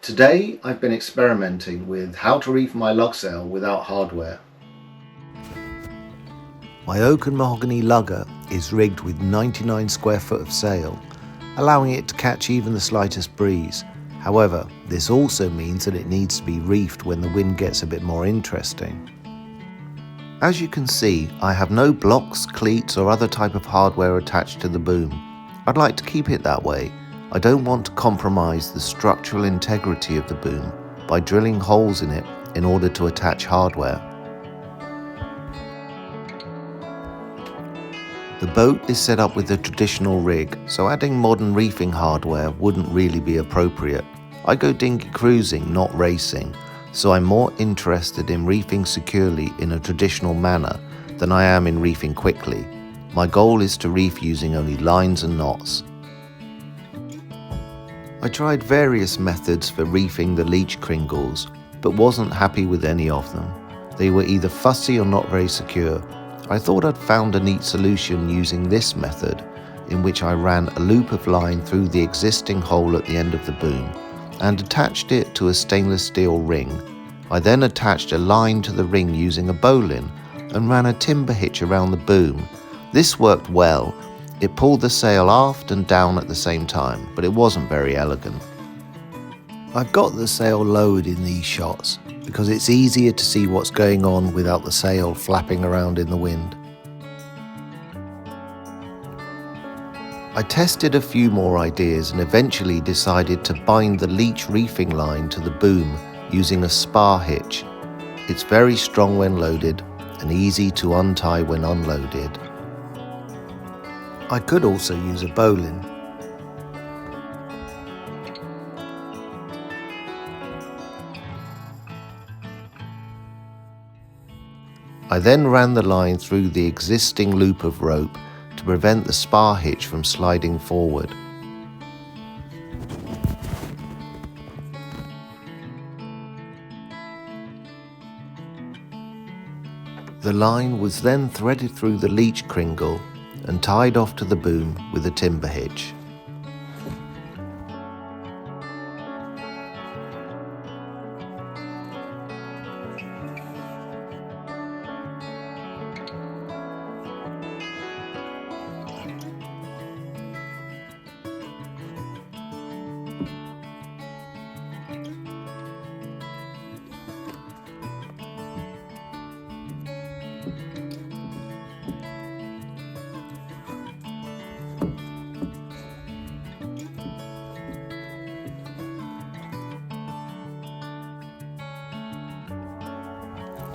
Today I've been experimenting with how to reef my Lugsail without hardware. My oak and mahogany lugger is rigged with 99 square foot of sail, allowing it to catch even the slightest breeze. However, this also means that it needs to be reefed when the wind gets a bit more interesting. As you can see, I have no blocks, cleats or other type of hardware attached to the boom. I'd like to keep it that way. I don't want to compromise the structural integrity of the boom by drilling holes in it in order to attach hardware. The boat is set up with a traditional rig, so adding modern reefing hardware wouldn't really be appropriate. I go dinghy cruising, not racing, so I'm more interested in reefing securely in a traditional manner than I am in reefing quickly. My goal is to reef using only lines and knots. I tried various methods for reefing the leech cringles, but wasn't happy with any of them. They were either fussy or not very secure. I thought I'd found a neat solution using this method, in which I ran a loop of line through the existing hole at the end of the boom and attached it to a stainless steel ring. I then attached a line to the ring using a bowline and ran a timber hitch around the boom. This worked well. It pulled the sail aft and down at the same time, but it wasn't very elegant. I've got the sail lowered in these shots because it's easier to see what's going on without the sail flapping around in the wind. I tested a few more ideas and eventually decided to bind the leech reefing line to the boom using a spar hitch. It's very strong when loaded and easy to untie when unloaded. I could also use a bowline. I then ran the line through the existing loop of rope to prevent the spar hitch from sliding forward. The line was then threaded through the leech cringle and tied off to the boom with a timber hitch.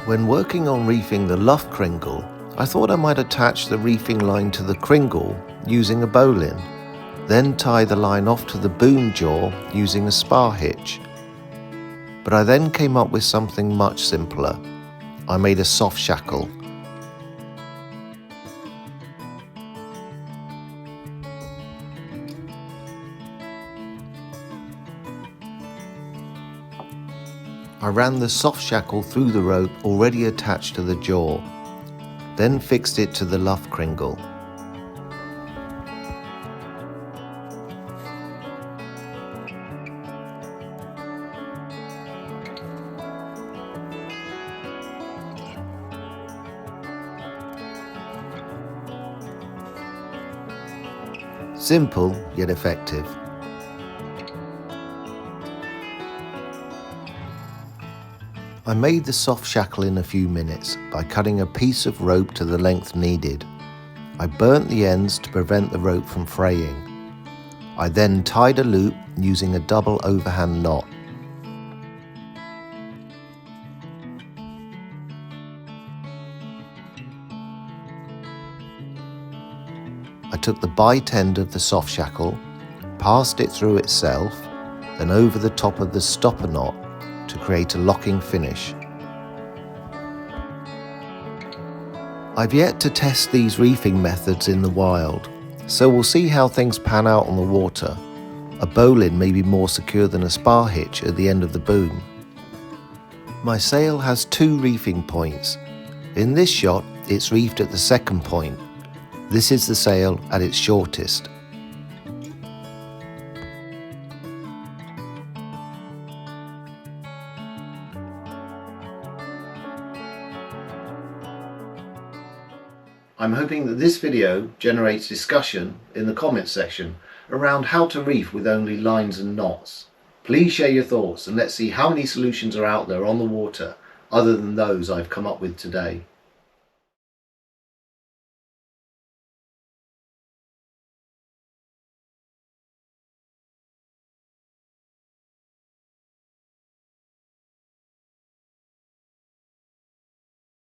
When working on reefing the luff cringle, I thought I might attach the reefing line to the cringle using a bowline, then tie the line off to the boom jaw using a spar hitch. But I then came up with something much simpler. I made a soft shackle. I ran the soft shackle through the rope already attached to the jaw, then fixed it to the luff cringle. Simple yet effective. I made the soft shackle in a few minutes by cutting a piece of rope to the length needed. I burnt the ends to prevent the rope from fraying. I then tied a loop using a double overhand knot. I took the bight end of the soft shackle, passed it through itself, then over the top of the stopper knot to create a locking finish. I've yet to test these reefing methods in the wild, so we'll see how things pan out on the water. A bowline may be more secure than a spar hitch at the end of the boom. My sail has 2 reefing points. In this shot, it's reefed at the second point. This is the sail at its shortest. I'm hoping that this video generates discussion in the comments section around how to reef with only lines and knots. Please share your thoughts and let's see how many solutions are out there on the water other than those I've come up with today.